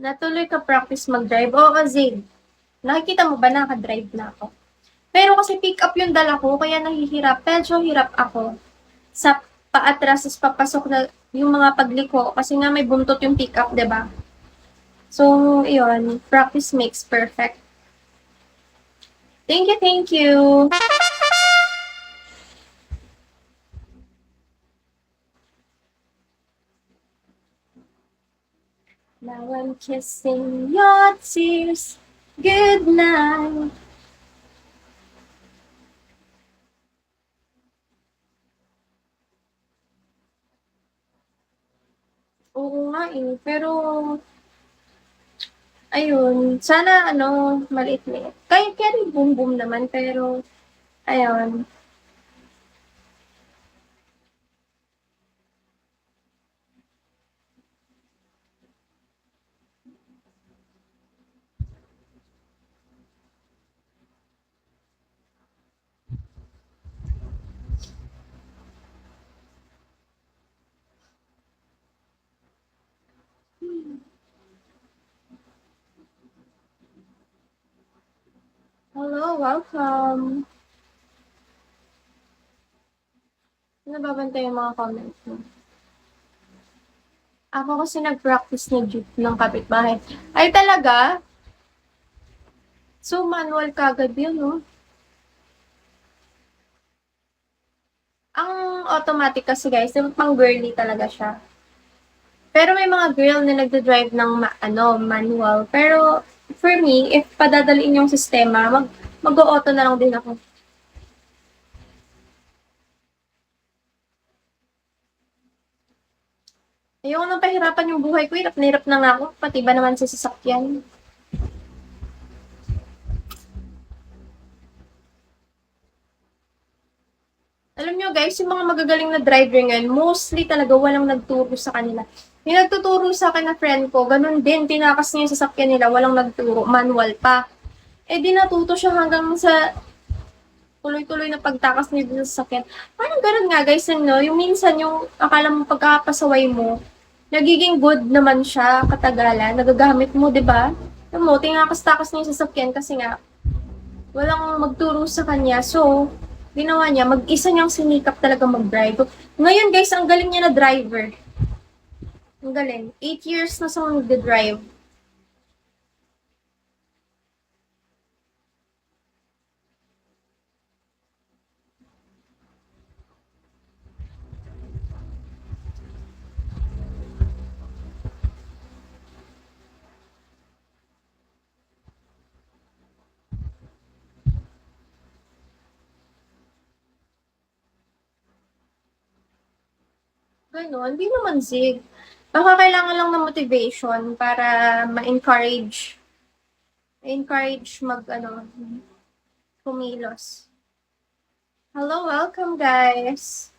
Natuloy ka practice mag-drive? Oo, Zig. Nakikita mo ba naka-drive na ako? Pero kasi pick up yung dala ko, kaya nahihirap. Medyo hirap ako sa paatras, papasok na yung mga pagliko. Kasi nga may buntot yung pick up, 'di ba? So, yun. Practice makes perfect. Thank you, thank you. Now I'm kissing your tears. Good night. Oo nga eh. Pero, ayun. Sana, maliit-liit. Kaya rin boom boom naman. Pero, ayun. Hello, welcome. Nababantay yung mga comments mo. Ako kasi nag-practice na jeep ng kapitbahay. Ay, talaga? So, manual kagad yun, no? Ang automatic kasi guys, yung pang girly talaga siya. Pero may mga girl na nagda-drive ng manual. Pero for me, if padadaliin yung sistema, mag-auto na lang din ako. Ayoko nang pahirapan yung buhay ko, hirap na hirap na nga ako, pati ba naman sa sasakyan. Alam nyo guys, yung mga magagaling na driver ngayon, mostly talaga walang nagturo sa kanila. Yung nagtuturo sa akin na friend ko, ganun din, tinakas niya yung sasakyan nila, walang nagturo, manual pa. Eh di natuto siya hanggang sa tuloy-tuloy na pagtakas niya dun sa sasakyan. Parang ganun nga guys, yung minsan yung akala mo pagkakapasaway mo, nagiging good naman siya katagalan, nagagamit mo, di ba? Alam mo, tinakas-takas niya yung sasakyan kasi nga, walang magturo sa kanya. So, ginawa niya, mag-isa niyang sinikap talaga mag-drive. Ngayon guys, ang galing niya na driver. Ang galing. 8 years na sa mag-drive. Ganon, hindi naman Zig. Baka kailangan lang ng motivation para ma-encourage kumilos. Hello, welcome guys.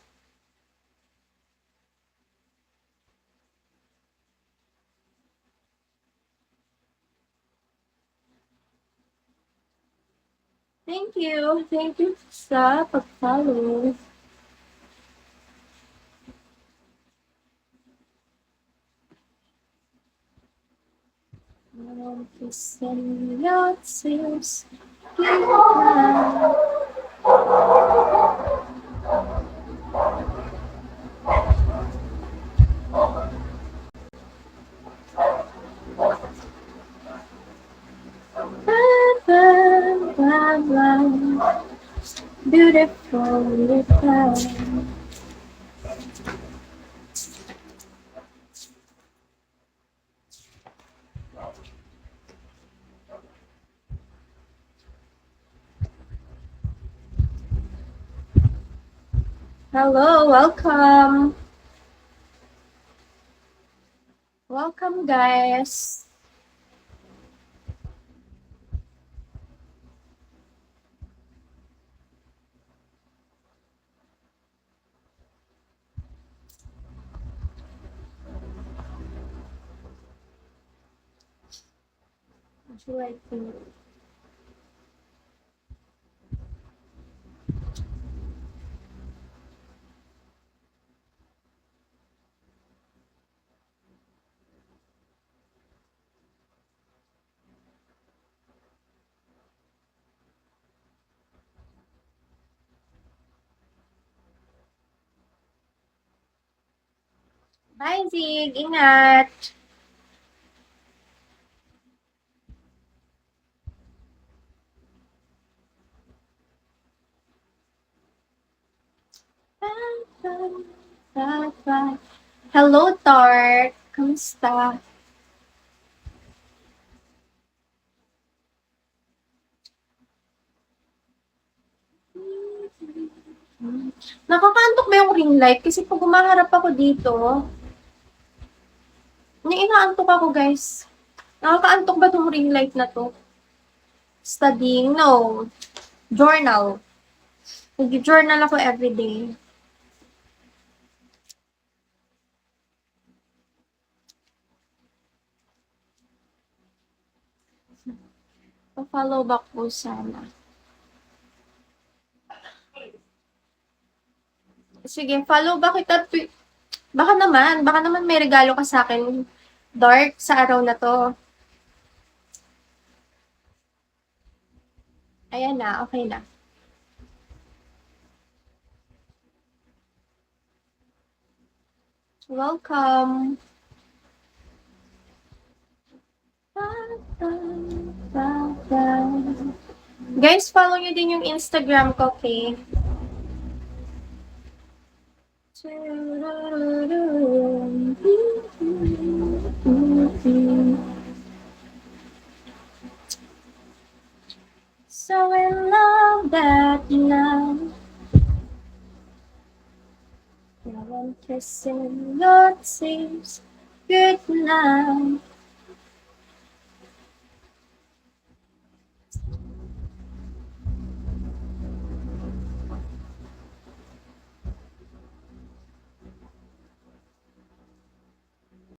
Thank you. Thank you sa pag-follow. Kissing your tears. Goodbye. Bye, bye, bye. Beautiful goodbye. Hello, welcome. Welcome, guys. Would you like to? Bye, Zig. Ingat. Hello, Tart. Kamusta? Nakakaantok ba yung ring light? Kasi pag umaharap ako dito, inaantok ako, guys. Nakakaantok ba tong ring light na to? Studying? No. Journal. Nag-journal ako everyday. Pa-follow back po sana. Sige, follow back kita. Baka naman may regalo ka sa akin, Dark, sa araw na to. Ayan na, okay na. Welcome. Guys, follow nyo din yung Instagram ko, okay? So in love that now I'm kissing your lips good night.